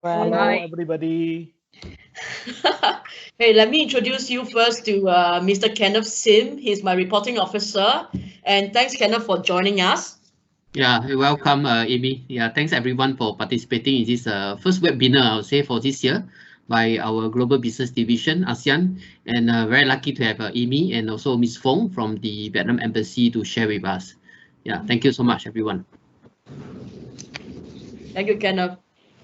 Well, hello, Hi. everybody. Hey, let me introduce you first to Mr. Kenneth Sim. He's my reporting officer. And thanks, Kenneth, for joining us. Yeah, welcome, Amy. Yeah, thanks everyone for participating in this first webinar, I would say, for this year by our Global Business Division, ASEAN. And very lucky to have Amy and also Miss Phuong from the Vietnam Embassy to share with us. Yeah, thank you so much, everyone. Thank you, Kenneth.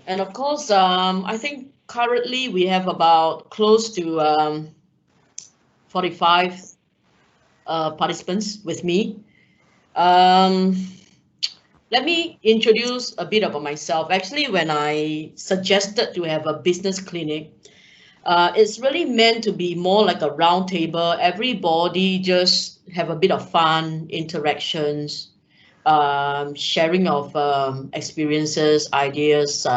And of course, I think currently we have about close to 45 participants with me. Um, Let me introduce a bit about myself. Actually, when I suggested to have a business clinic, it's really meant to be more like a round table. Everybody just have a bit of fun, interactions, sharing of experiences, ideas,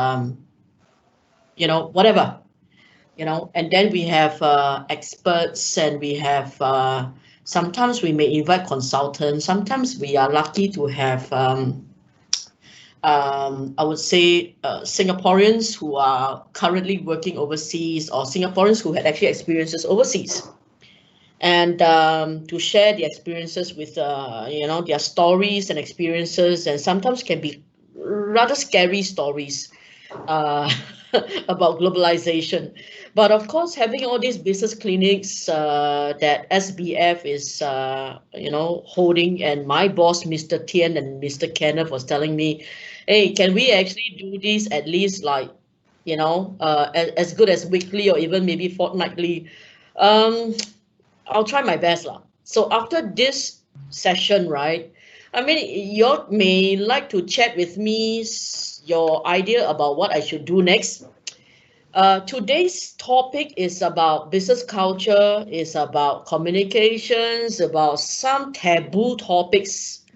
whatever, And then we have experts, and we have sometimes we may invite consultants. Sometimes we are lucky to have I would say Singaporeans who are currently working overseas, or Singaporeans who had actually experiences overseas, and to share the experiences with their stories and experiences, and sometimes can be rather scary stories uh, about globalization. But of course, having all these business clinics that SBF is holding, and my boss, Mr. Tian and Mr. Kenneth, was telling me, hey, can we actually do this at least like as good as weekly, or even maybe fortnightly? um I'll try my best lah. So after this session, right? I mean, you may like to chat with me your idea about what I should do next. Today's topic is about business culture, is about communications, about some taboo topics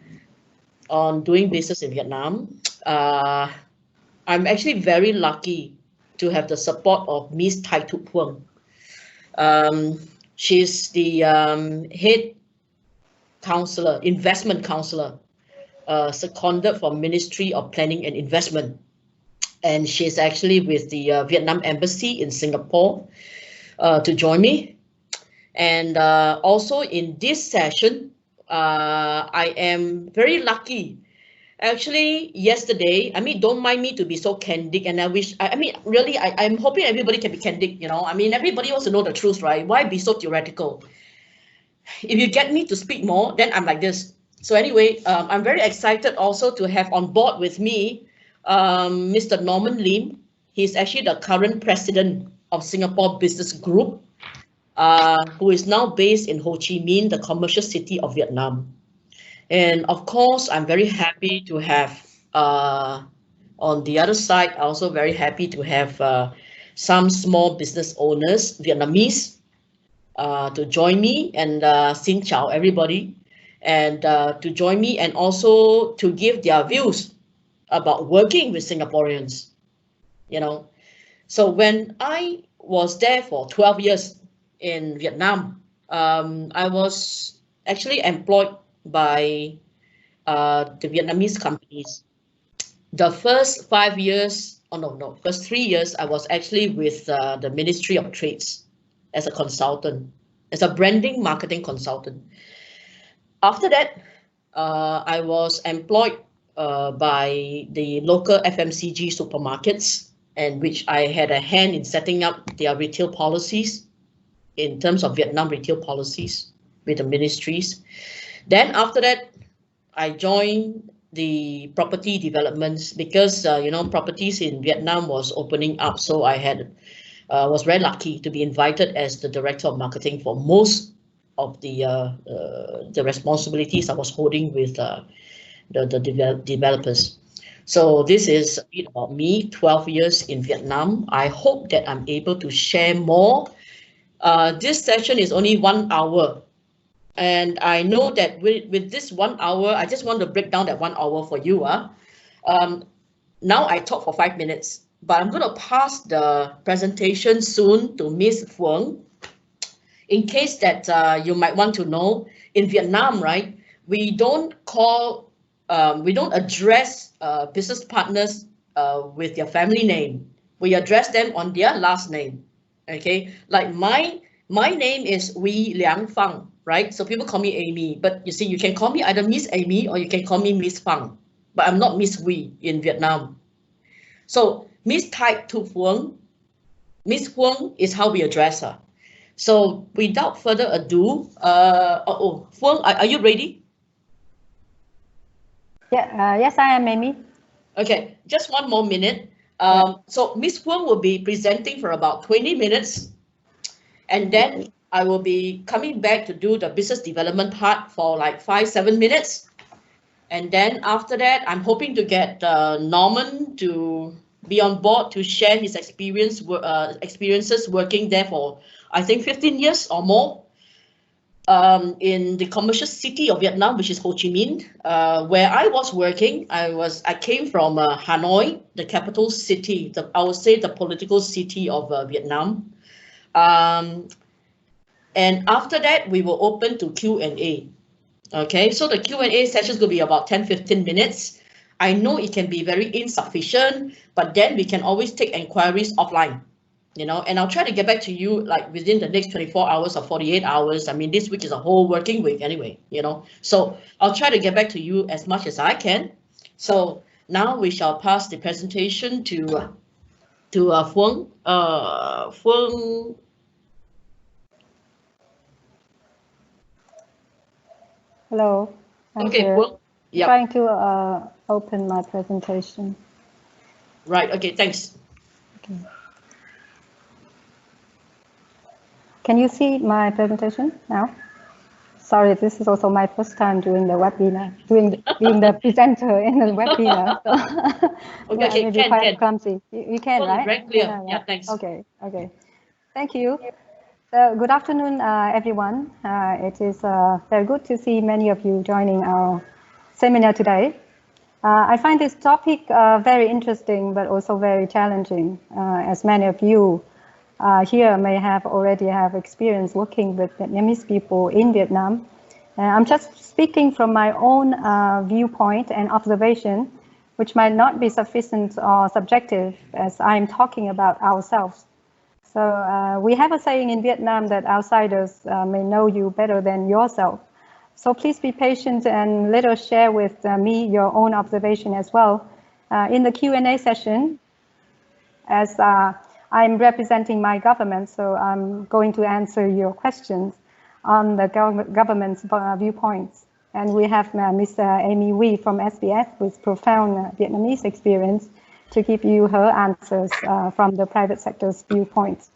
on doing business in Vietnam. I'm actually very lucky to have the support of Miss Thai Thu Phuong. Um, she's the head counselor, investment counselor, seconded from Ministry of Planning and Investment. And she's actually with the Vietnam Embassy in Singapore to join me. And also in this session, I am very lucky. Actually, yesterday, I mean, don't mind me to be so candid, and I mean, really, I'm hoping everybody can be candid. I mean, everybody wants to know the truth, right? Why be so theoretical? If you get me to speak more, then I'm like this. So anyway, I'm very excited also to have on board with me Mr. Norman Lim. He's actually the current president of Singapore Business Group, who is now based in Ho Chi Minh, the commercial city of Vietnam. And of course, I'm very happy to have on the other side, also very happy to have some small business owners, Vietnamese, to join me, and xin chào everybody, and to join me, and also to give their views about working with Singaporeans. You know, so when I was there for 12 years in Vietnam, I was actually employed by the Vietnamese companies. The first 5 years, oh no, first 3 years, I was actually with the Ministry of Trades as a consultant, as a branding marketing consultant. After that, I was employed by the local FMCG supermarkets, and which I had a hand in setting up their retail policies in terms of Vietnam retail policies with the ministries. Then after that, I joined the property developments because properties in Vietnam was opening up, so I had was very lucky to be invited as the director of marketing for most of the responsibilities I was holding with the developers. So this is a bit about me. 12 years in Vietnam. I hope that I'm able to share more. This session is only 1 hour. And I know that with this 1 hour, I just want to break down that 1 hour for you. Um, Now I talk for 5 minutes, but I'm going to pass the presentation soon to Miss Phuong. In case that you might want to know, in Vietnam, right, we don't address business partners with their family name. we address them on their last name. Okay, like my name is Wee Liang Fang, right? So people call me Amy, but you see, you can call me either Miss Amy or you can call me Miss Fang, but I'm not Miss Wee in Vietnam. So Miss Thai Thu Phuong, Miss Phuong is how we address her. So without further ado, Phuong, are you ready? Yeah, yes, I am, Amy. Okay, just one more minute. So Miss Phuong will be presenting for about 20 minutes, and then I will be coming back to do the business development part for like 5-7 minutes. And then after that, I'm hoping to get Norman to be on board to share his experiences working there for, I think, 15 years or more. In the commercial city of Vietnam, which is Ho Chi Minh, where I was working. I came from Hanoi, the capital city, I would say the political city of Vietnam. And after that, we will open to Q&A. Okay, so the Q&A session is going to be about 10-15 minutes. I know it can be very insufficient, but then we can always take inquiries offline. And I'll try to get back to you like within the next 24 hours or 48 hours. I mean, this week is a whole working week anyway, so I'll try to get back to you as much as I can. So now we shall pass the presentation to Phuong. Phuong. Hello. Okay, Phuong. Yeah. Trying to open my presentation. Right. Okay. Thanks. Okay. Can you see my presentation now? Sorry, this is also my first time doing the webinar, being the presenter in the webinar. So okay, maybe quite clumsy. You can, right? Very clear. Yeah, thanks. Okay. Thank you. So good afternoon, everyone. It is very good to see many of you joining our seminar today. I find this topic very interesting, but also very challenging, as many of you here may already have experience working with Vietnamese people in Vietnam. I'm just speaking from my own viewpoint and observation, which might not be sufficient or subjective, as I'm talking about ourselves. So we have a saying in Vietnam that outsiders may know you better than yourself. So please be patient and let us share with me your own observation as well. In the Q&A session, as I'm representing my government, so I'm going to answer your questions on the government's viewpoints. And we have Ms. Amy Wee from SBS with profound Vietnamese experience to give you her answers from the private sector's viewpoint.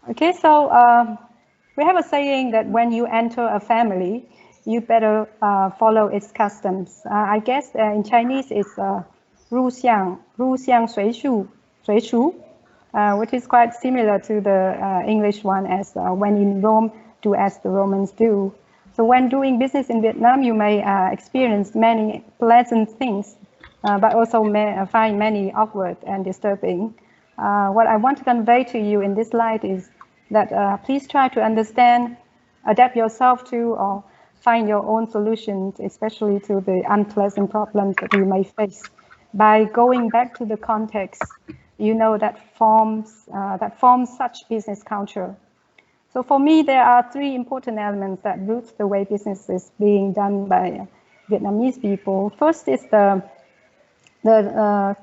Okay, so we have a saying that when you enter a family, you better follow its customs. I guess in Chinese it's 入乡随俗, which is quite similar to the English one as when in Rome, do as the Romans do. So when doing business in Vietnam, you may experience many pleasant things, but also may find many awkward and disturbing. What I want to convey to you in this slide is that please try to understand, adapt yourself to, or find your own solutions, especially to the unpleasant problems that you may face. By going back to the context, that forms such business culture. So for me, there are three important elements that root the way business is being done by Vietnamese people. First is the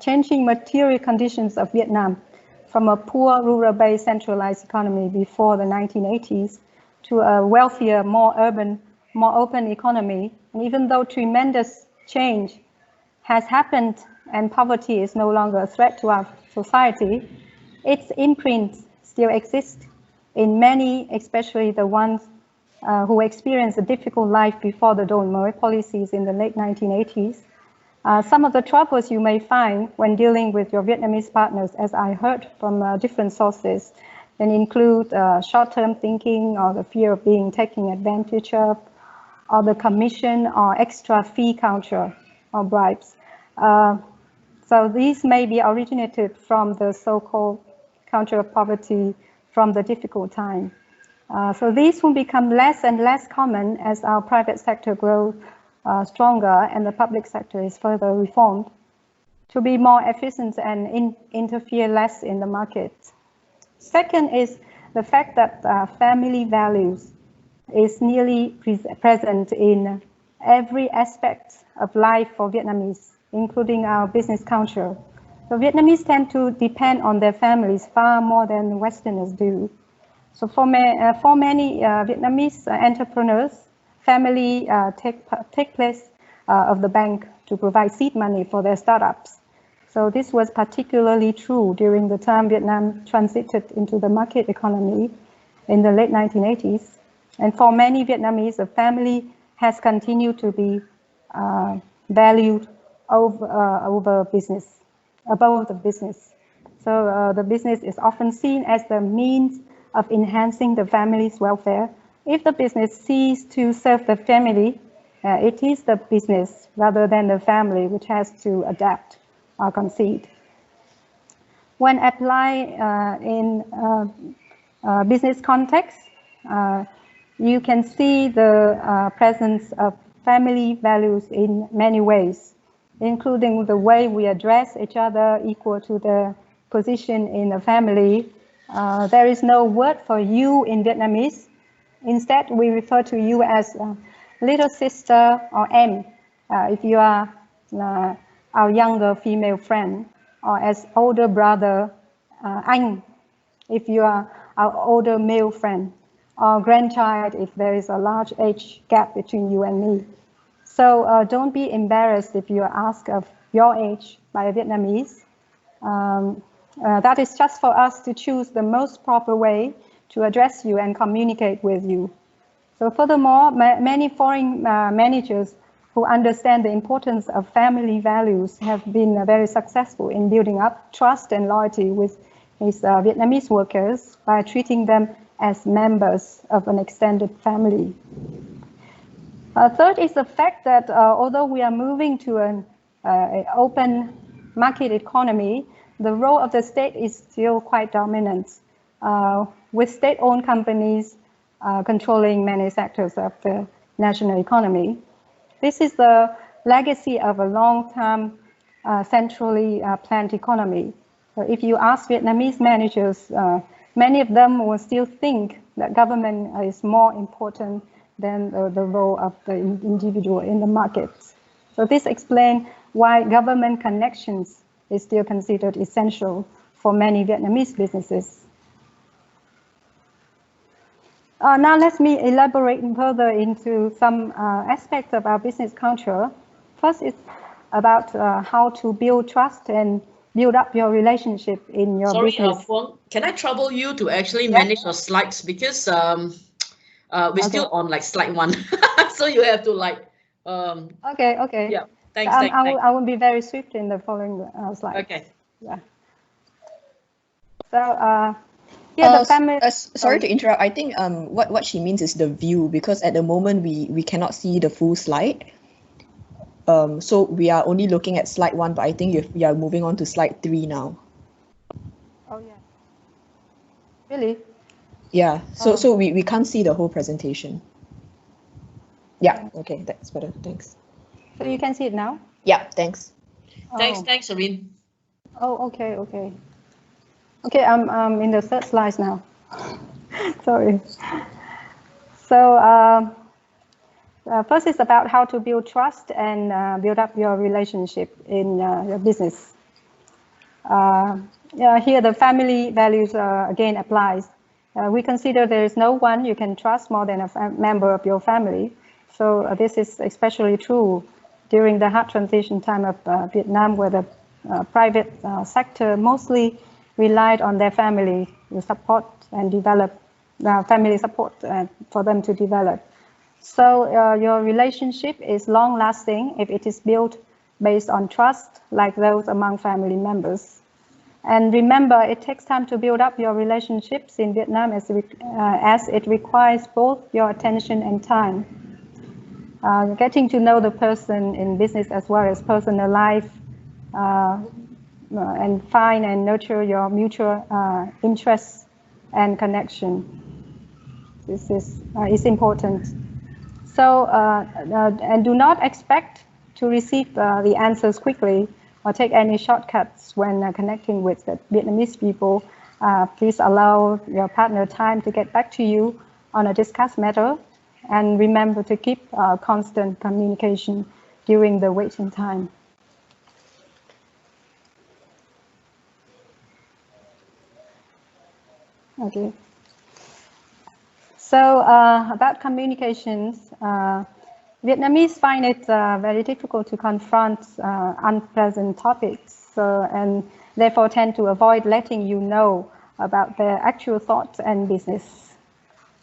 changing material conditions of Vietnam from a poor, rural-based, centralized economy before the 1980s to a wealthier, more urban, more open economy. And even though tremendous change has happened and poverty is no longer a threat to our society, its imprint still exists in many, especially the ones who experienced a difficult life before the Dole Mới policies in the late 1980s. Some of the troubles you may find when dealing with your Vietnamese partners, as I heard from different sources, then include short-term thinking or the fear of being taken advantage of, or the commission or extra fee culture or bribes. So these may be originated from the so-called culture of poverty from the difficult time. So these will become less and less common as our private sector grows stronger and the public sector is further reformed. to be more efficient and interfere less in the market. Second is the fact that family values is nearly present in every aspect of life for Vietnamese, including our business culture. So Vietnamese tend to depend on their families far more than Westerners do. So for many Vietnamese entrepreneurs, family take place of the bank to provide seed money for their startups. So this was particularly true during the time Vietnam transited into the market economy in the late 1980s. And for many Vietnamese, the family has continued to be valued over business, above the business. So the business is often seen as the means of enhancing the family's welfare. If the business ceases to serve the family, it is the business rather than the family which has to adapt or concede. When applied in business context, you can see the presence of family values in many ways, including the way we address each other equal to the position in the family. There is no word for you in Vietnamese. Instead, we refer to you as little sister or em, if you are our younger female friend, or as older brother, anh, if you are our older male friend, or grandchild if there is a large age gap between you and me. So don't be embarrassed if you are asked of your age by a Vietnamese. That is just for us to choose the most proper way to address you and communicate with you. So furthermore, many foreign managers who understand the importance of family values have been very successful in building up trust and loyalty with his Vietnamese workers by treating them as members of an extended family. Third is the fact that although we are moving to an open market economy, the role of the state is still quite dominant, with state-owned companies controlling many sectors of the national economy. This is the legacy of a long-term centrally planned economy. So if you ask Vietnamese managers, many of them will still think that government is more important than the role of the individual in the market. So this explains why government connections is still considered essential for many Vietnamese businesses. Now let me elaborate further into some aspects of our business culture. First is about how to build trust and build up your relationship in your business. Sorry, Phuong, can I trouble you to actually manage your slides, because we're still on like slide 1, so you have to like. Okay. Yeah, thanks. I will be very swift in the following slides. Okay. Yeah. So yeah, the family. Sorry to interrupt. I think what she means is the view, because at the moment we cannot see the full slide. So we are only looking at slide 1, but I think we are moving on to slide 3 now. Oh yeah. Really? Yeah. So we can't see the whole presentation. Yeah. Okay, that's better. Thanks. So you can see it now? Yeah. Thanks. Thanks, Serene. Oh, okay. Okay, I'm in the third slide now. Sorry. So first is about how to build trust and build up your relationship in your business. Here the family values again applies. We consider there is no one you can trust more than a member of your family. So this is especially true during the hard transition time of Vietnam, where the private sector mostly relied on their family to support and develop family support for them to develop. So your relationship is long lasting if it is built based on trust, like those among family members. And remember, it takes time to build up your relationships in Vietnam as it requires both your attention and time. Getting to know the person in business as well as personal life, and find and nurture your mutual interests and connection. This is important. So, and do not expect to receive the answers quickly. or take any shortcuts when connecting with the Vietnamese people. Please allow your partner time to get back to you on a discussed matter, and remember to keep constant communication during the waiting time. Okay. So about communications, Vietnamese find it very difficult to confront unpleasant topics, and therefore tend to avoid letting you know about their actual thoughts and business.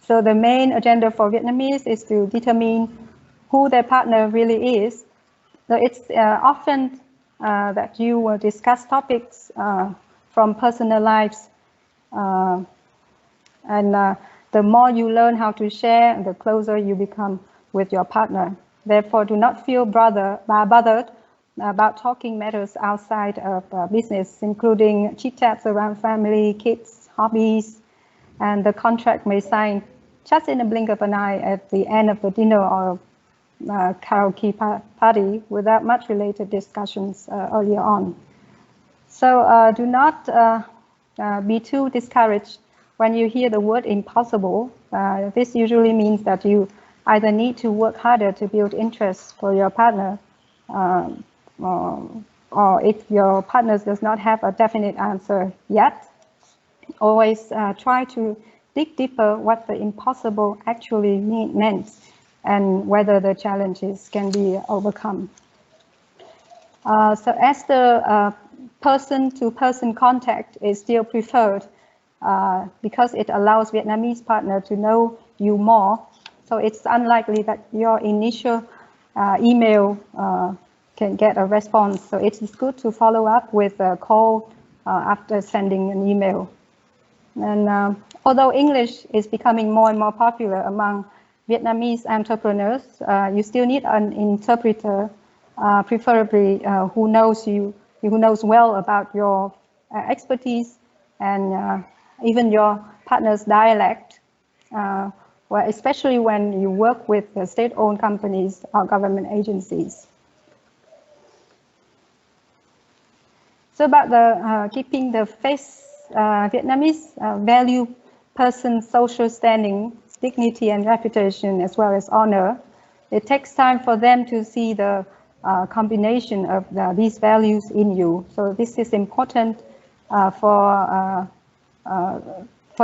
So the main agenda for Vietnamese is to determine who their partner really is. So it's often that you will discuss topics from personal lives, and the more you learn how to share, the closer you become with your partner. Therefore, do not feel bothered about talking matters outside of business, including chit-chats around family, kids, hobbies, and the contract may sign just in a blink of an eye at the end of the dinner or karaoke party without much related discussions earlier on. So do not be too discouraged when you hear the word impossible. This usually means that you either need to work harder to build interest for your partner, or if your partner does not have a definite answer yet, always try to dig deeper what the impossible actually meant and whether the challenges can be overcome. So as the person-to-person contact is still preferred, because it allows Vietnamese partner to know you more. So it's unlikely that your initial email can get a response. So it is good to follow up with a call after sending an email. And although English is becoming more and more popular among Vietnamese entrepreneurs, you still need an interpreter, preferably who knows you, who knows well about your expertise and even your partner's dialect, especially when you work with state-owned companies or government agencies. So about the keeping the face, Vietnamese value person's social standing, dignity and reputation, as well as honor. It takes time for them to see the combination of these values in you. So this is important for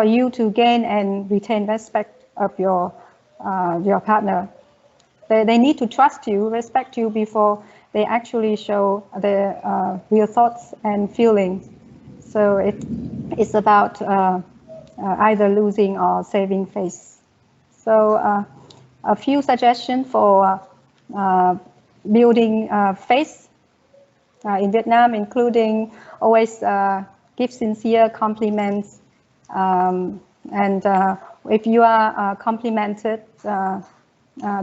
you to gain and retain respect of your partner. They need to trust you, respect you before they actually show their real thoughts and feelings. So it's about either losing or saving face. So a few suggestions for building face in Vietnam, including always give sincere compliments, and if you are complimented,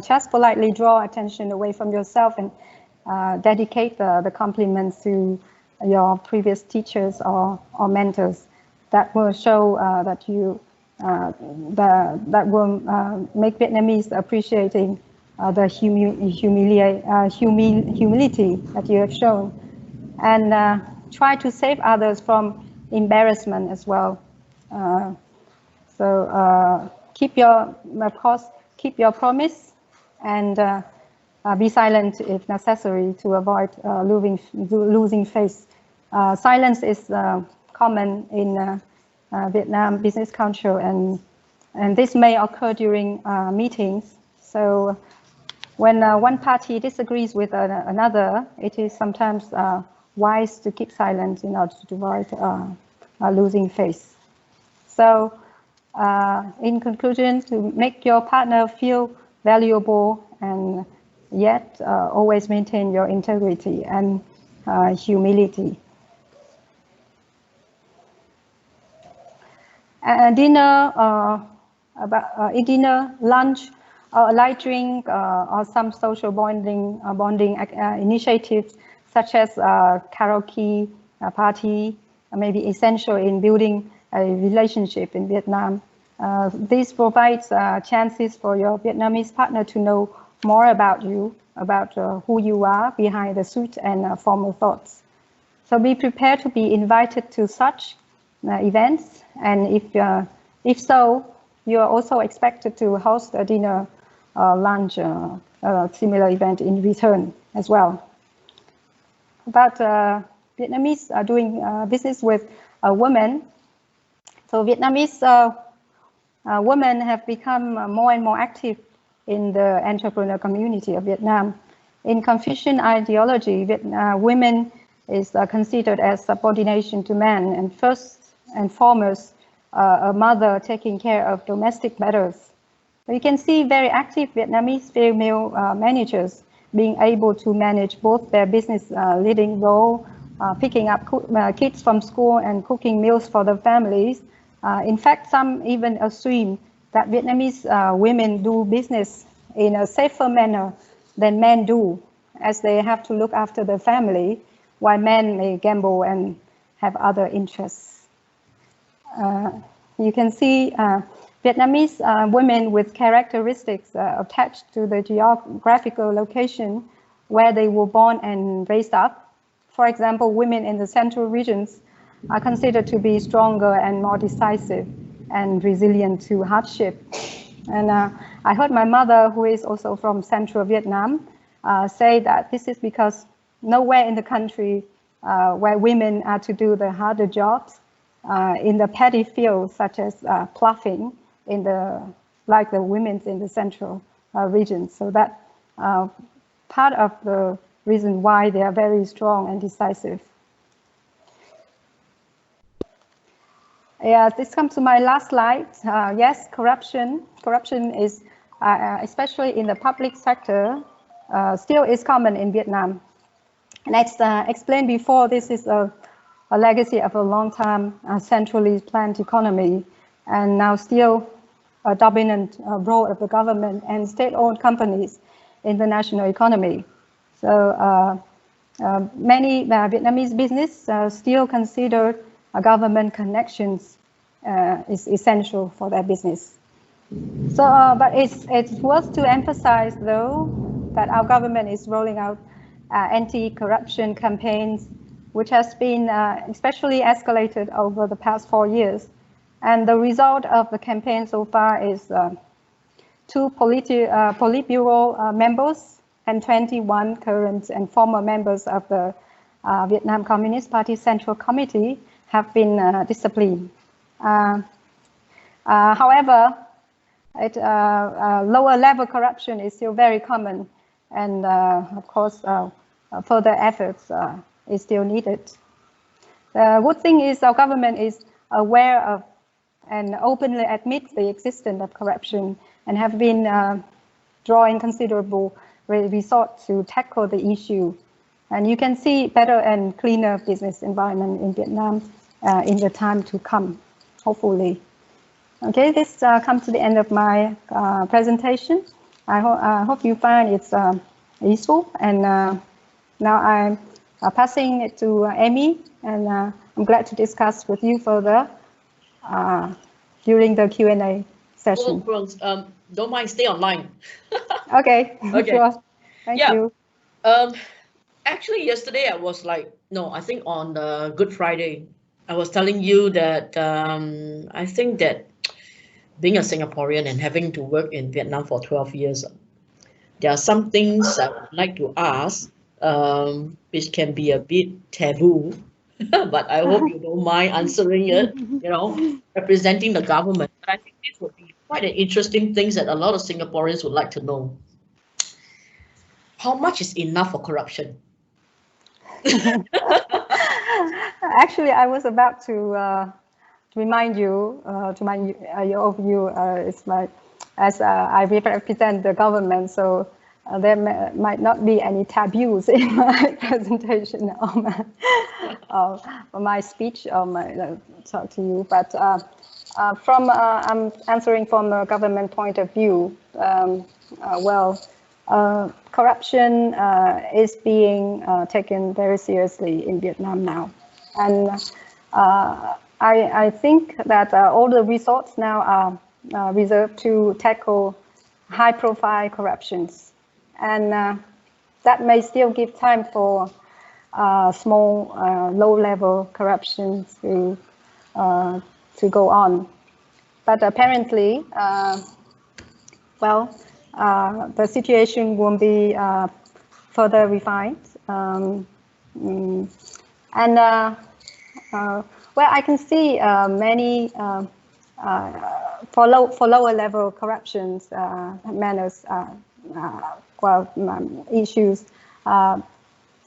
just politely draw attention away from yourself and dedicate the compliments to your previous teachers or mentors. That will show that you that will make Vietnamese appreciating the humility that you have shown, and try to save others from embarrassment as well. So keep your promise, and be silent if necessary to avoid losing face. Silence is common in Vietnam business culture, and this may occur during meetings. So when one party disagrees with another, it is sometimes wise to keep silent in order to avoid losing face. So in conclusion, to make your partner feel valuable and yet always maintain your integrity and humility. Dinner, lunch, or a light drink, or some social bonding initiatives such as karaoke party may be essential in building a relationship in Vietnam. This provides chances for your Vietnamese partner to know more about you, about who you are behind the sweet and formal thoughts. So be prepared to be invited to such events, and if so, you are also expected to host a dinner, lunch, similar event in return as well. About Vietnamese doing business with women. So Vietnamese women have become more and more active in the entrepreneur community of Vietnam. In Confucian ideology, women is considered as subordination to men, and first and foremost, a mother taking care of domestic matters. You can see very active Vietnamese female managers being able to manage both their business leading role, picking up kids from school and cooking meals for the families. In fact, some even assume that Vietnamese women do business in a safer manner than men do, as they have to look after the family, while men may gamble and have other interests. You can see Vietnamese women with characteristics attached to the geographical location where they were born and raised up. For example, women in the central regions are considered to be stronger and more decisive and resilient to hardship. And I heard my mother, who is also from central Vietnam, say that this is because nowhere in the country where women are to do the harder jobs in the petty fields, such as ploughing, like the women's in the central region. So that part of the reason why they are very strong and decisive. Yeah, this comes to my last slide. Yes, corruption. Corruption is, especially in the public sector, still is common in Vietnam. And as explained before, this is a legacy of a long time centrally planned economy, and now still a dominant role of the government and state-owned companies in the national economy. So many Vietnamese business still consider government connections is essential for their business. So, but it's worth to emphasize, though, that our government is rolling out anti-corruption campaigns, which has been especially escalated over the past 4 years. And the result of the campaign so far is 2 Politburo members and 21 current and former members of the Vietnam Communist Party Central Committee have been disciplined. However, lower level corruption is still very common, and of course further efforts is still needed. The good thing is our government is aware of and openly admits the existence of corruption and have been drawing considerable resources to tackle the issue. And you can see better and cleaner business environment in Vietnam in the time to come, hopefully. Okay, this comes to the end of my presentation. I hope you find it's useful. And now I'm passing it to Amy, and I'm glad to discuss with you further during the Q&A session. Don't mind, stay online. Okay, sure. Thank you. Actually, yesterday I was like, no, I think on Good Friday, I was telling you that I think that being a Singaporean and having to work in Vietnam for 12 years, there are some things I would like to ask, which can be a bit taboo, but I hope you don't mind answering it, you know, representing the government. But I think this would be quite an interesting thing that a lot of Singaporeans would like to know. How much is enough for corruption? Actually, I was about to remind you, it's like, as I represent the government, so there might not be any taboos in my presentation or my speech or my talk to you. But I'm answering from a government point of view. Corruption is being taken very seriously in Vietnam now, and I think that all the resources now are reserved to tackle high-profile corruptions, and that may still give time for small, low-level corruption to go on. But apparently, the situation won't be further refined. I can see many for lower level corruptions manners issues.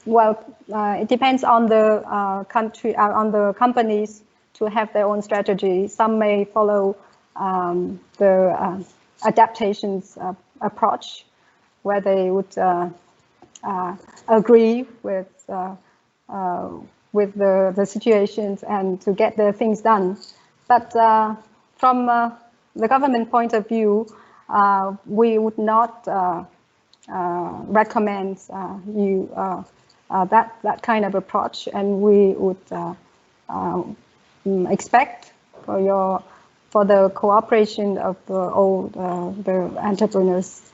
It depends on the country, on the companies to have their own strategy. Some may follow the adaptations approach, where they would agree with the situations and to get the things done. But from the government point of view, we would not recommend that kind of approach, and we would expect for the cooperation of all the entrepreneurs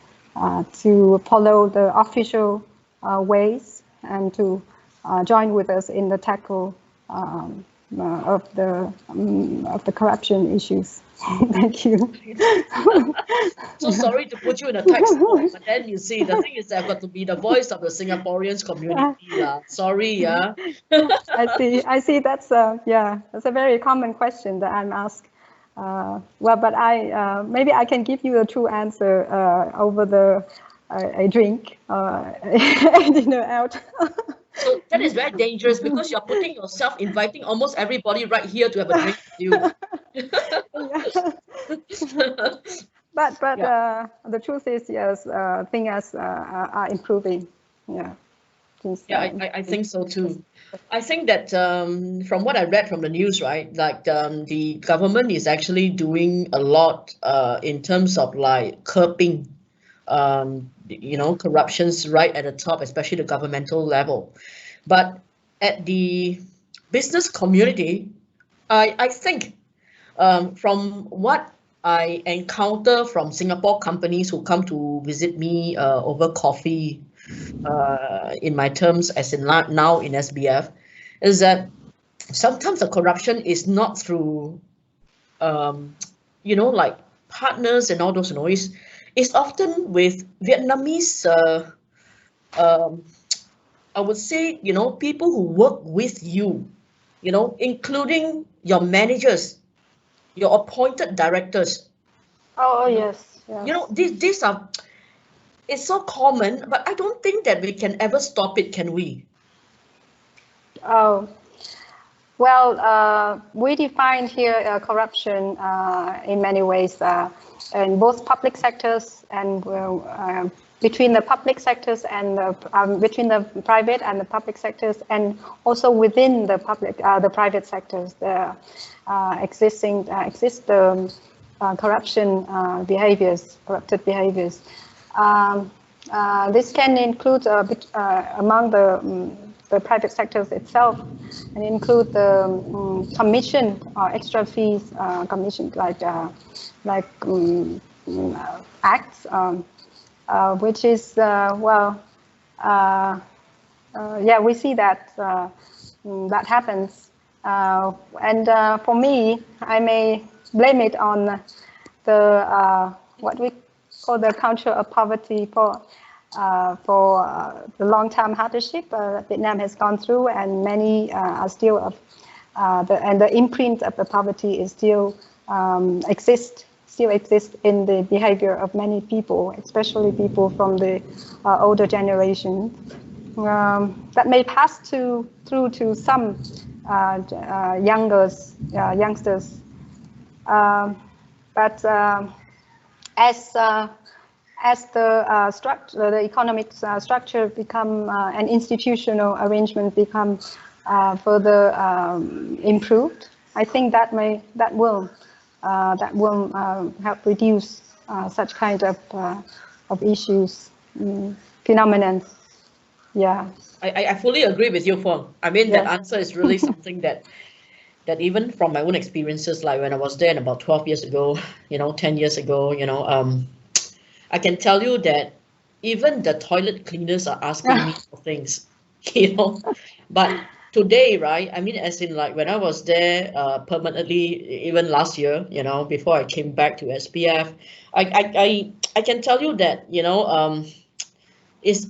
to follow the official ways and to join with us in the tackle of the corruption issues. Thank you. So sorry to put you in a text, but then you see, the thing is that I've got to be the voice of the Singaporeans community. Sorry, yeah. I see. That's that's a very common question that I'm asked. But maybe I can give you a true answer over a drink a dinner out. So that is very dangerous because you're putting yourself, inviting almost everybody right here to have a drink with you. But the truth is, yes, things are improving. Yeah. I think so too. I think that from what I read from the news, right, like the government is actually doing a lot in terms of like curbing corruptions right at the top, especially the governmental level. But at the business community, I think from what I encounter from Singapore companies who come to visit me over coffee in my terms as in now in SBF, is that sometimes the corruption is not through like partners and all those noise. It's often with Vietnamese, I would say, people who work with you, including your managers, your appointed directors. Oh, yes. These are, it's so common, but I don't think that we can ever stop it, can we? Oh, well, we define here corruption in many ways in both public sectors and between the public sectors and between the private and the public sectors, and also within the private sectors. There exist corruption behaviors, corrupted behaviors. This can include among the private sectors itself, and include the commission or extra fees, commission like acts, which is we see that that happens, and for me, I may blame it on the what we call the culture of poverty for the long-term hardship Vietnam has gone through, and many are still the imprint of the poverty is still exists in the behavior of many people, especially people from the older generation. That may pass through to some youngsters, but as the structure, the economic structure become an institutional arrangement become further improved, I think that will help reduce such kind of issues, phenomenon. Yeah. I fully agree with you, Phuong. I mean, that answer is really something that even from my own experiences, like when I was there about 12 years ago, 10 years ago, I can tell you that even the toilet cleaners are asking me for things. you know. But today, right? I mean, as in like when I was there permanently, even last year, you know, before I came back to SPF, I can tell you that, you know, it's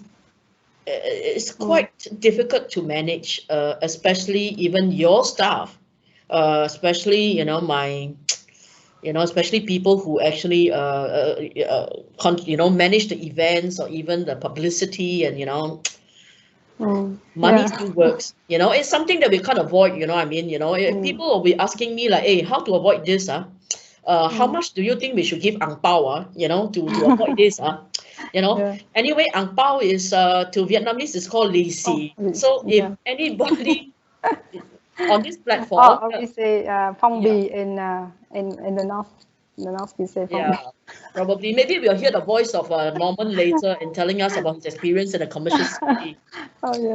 quite difficult to manage, especially even your staff, especially, you know, especially people who actually, manage the events or even the publicity, and, you know, money still works. You know, it's something that we can't avoid. You know, I mean, you know, people will be asking me like, hey, how to avoid this? How much do you think we should give ang pao? You know, to avoid this? You know, anyway, ang pao is to Vietnamese is called lì xì. So if anybody on this platform, we say phong bì in the north. In the north, we say phong bì. Probably maybe we'll hear the voice of Norman later and telling us about his experience in the commercial city.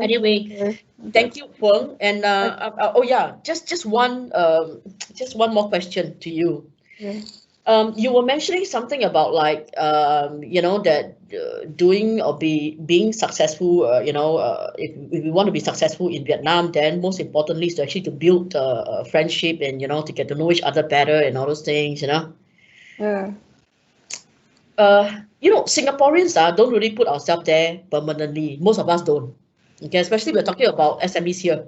Anyway, thank you, Phuong. And oh yeah, just one more question to you. You were mentioning something about like you know, that doing or being successful. You know, if we want to be successful in Vietnam, then most importantly is to actually to build a friendship, and, you know, to get to know each other better and all those things. You know. You know, Singaporeans don't really put ourselves there permanently. Most of us don't. Okay, especially we're talking about SMEs here.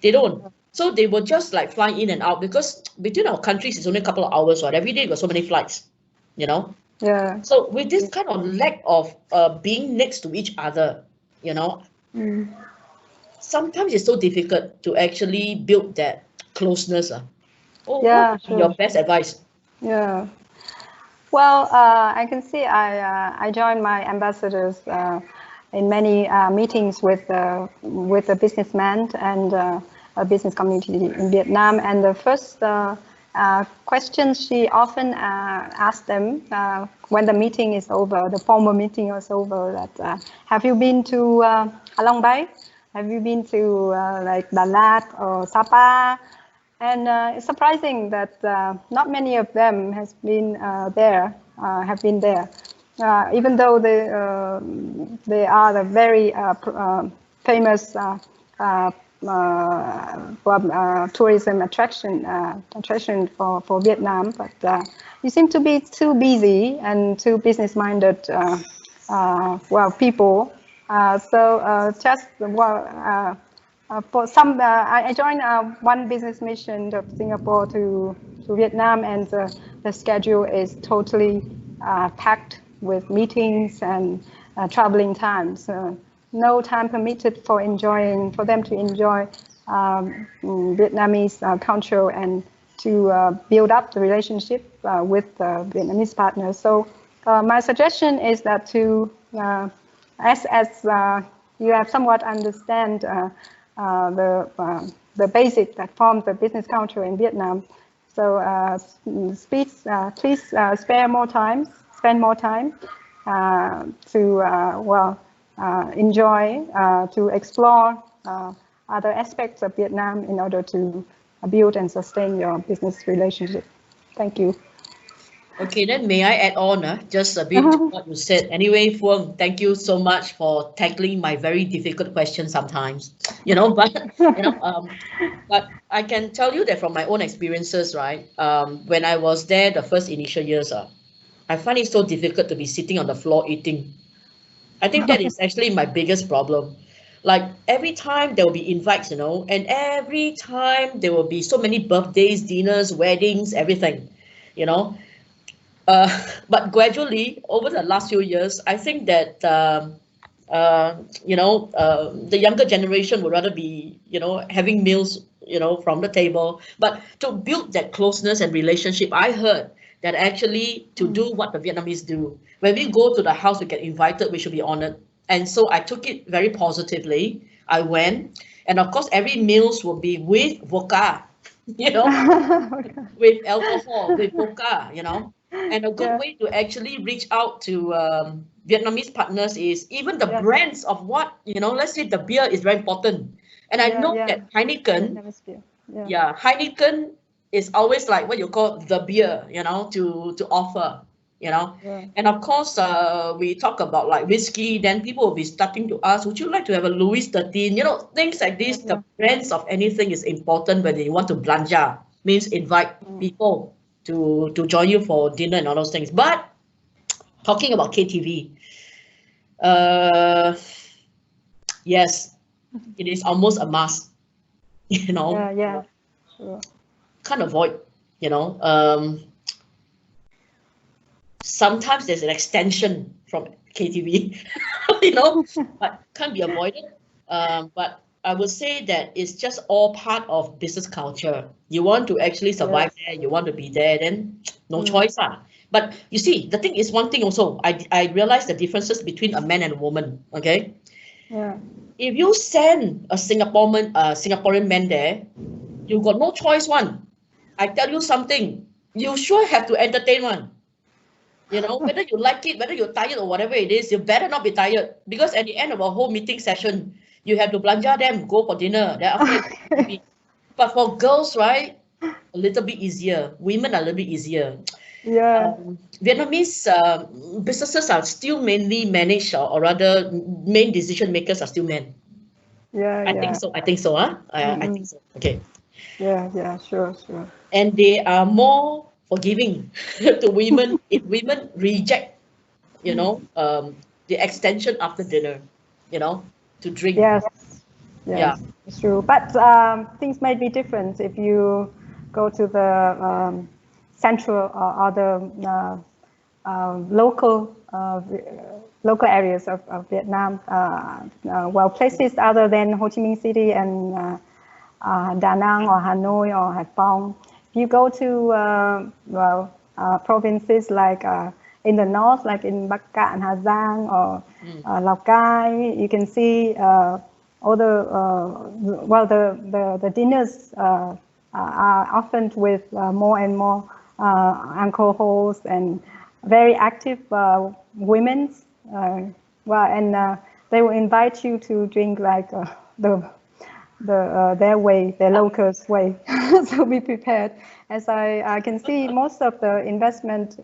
They don't. So they will just like fly in and out, because between our countries it's only a couple of hours, right? Every day we've got so many flights, you know? So with this kind of lack of being next to each other, you know, sometimes it's so difficult to actually build that closeness. What would be your best advice? Well, I can see I joined my ambassadors in many meetings with the businessmen and a business community in Vietnam. And the first question she often asked them when the meeting is over, the formal meeting is over, that have you been to Halong Bay? Have you been to like Đà Lạt or Sapa? And it's surprising that not many of them have been there. Even though they are the very famous tourism attraction for Vietnam, but you seem to be too busy and too business-minded, people. For some, I joined one business mission of Singapore to Vietnam, and the schedule is totally packed with meetings and traveling time. So no time permitted for them to enjoy Vietnamese culture and to build up the relationship with Vietnamese partners. So my suggestion is that as you have somewhat understand the basic that forms the business culture in Vietnam. So please spend more time to enjoy, to explore other aspects of Vietnam in order to build and sustain your business relationship. Thank you. Okay, then may I add on just a bit to what you said. Anyway, Phuong, thank you so much for tackling my very difficult question sometimes. You know, but but I can tell you that from my own experiences, right? When I was there the first initial years, I find it so difficult to be sitting on the floor eating. I think that is actually my biggest problem. Like every time there will be invites, you know, and every time there will be so many birthdays, dinners, weddings, everything, you know. But gradually, over the last few years, I think that the younger generation would rather be, you know, having meals, you know, from the table. But to build that closeness and relationship, I heard that actually to do what the Vietnamese do, when we go to the house, we get invited, we should be honored. And so I took it very positively. I went, and of course, every meals will be with vodka, you know, with alcohol, with vodka, you know. And a good way to actually reach out to Vietnamese partners is even the brands of what, you know, let's say the beer is very important. And I know that Heineken, Heineken is always like what you call the beer, you know, to offer. you know. Yeah. And of course, we talk about like whiskey, then people will be starting to ask, would you like to have a Louis 13? You know, things like this. Yeah. The brands of anything is important when you want to blanja, means invite people to join you for dinner and all those things. But talking about KTV, yes, it is almost a must, you know. Yeah, yeah. Sure. Can't avoid, you know. Sometimes there's an extension from KTV, you know, but can't be avoided. But I would say that it's just all part of business culture. You want to actually survive there, you want to be there, then no choice. But you see, the thing is one thing also, I realize the differences between a man and a woman, okay? Yeah. If you send a Singaporean man there, you got no choice one. I tell you something, you sure have to entertain one. You know, whether you like it, whether you're tired or whatever it is, you better not be tired. Because at the end of a whole meeting session, you have to belanja them, go for dinner. Then after but for girls, right, a little bit easier. Women are a little bit easier. Yeah. Vietnamese businesses are still mainly managed, or rather, main decision makers are still men. Yeah. I think so. I think so. Huh? I think so. Okay. Yeah. Yeah. Sure. Sure. And they are more forgiving to women if women reject, you know, the extension after dinner, you know, to drink. Yes. Yeah. Yes. It's true. But things might be different if you go to the central or the local local areas of Vietnam. Well, places other than Ho Chi Minh City and Da Nang or Hanoi or Hải Phòng. If you go to provinces like in the north, like in Bắc Cạn, Hà Giang or Lào Cai, you can see all the well the dinners are often with more and more alcohols and very active women. Well, and they will invite you to drink like their way, their locals' way. So be prepared. As I can see, most of the investment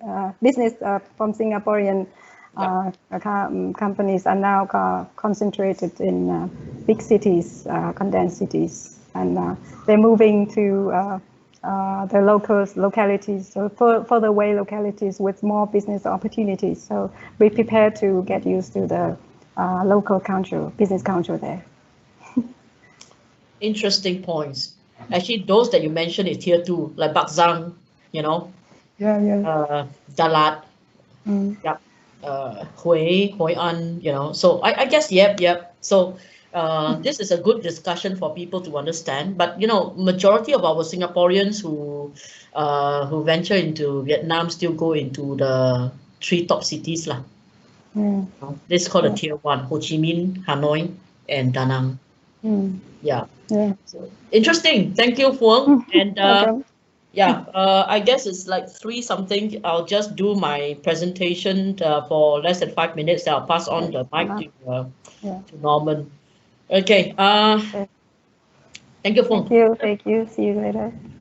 business from Singaporean companies are now concentrated in big cities, condensed cities, and they're moving to the localities, so further away localities with more business opportunities. So be prepared to get used to the local culture, business culture there. Interesting points. Actually, those that you mentioned is tier 2, like Bắc Giang, you know, Đà Lạt, yeah, Hue An, you know. So I guess, yep. So this is a good discussion for people to understand. But you know, majority of our Singaporeans who venture into Vietnam still go into the 3 top cities lah. This is called a tier 1: Ho Chi Minh, Hanoi, and Da Nang. Yeah. So, interesting. Thank you, Phuong. And I guess it's like 3 something. I'll just do my presentation for less than 5 minutes. I'll pass on the mic to Norman. Okay. Thank you, Phuong. Thank you. See you later.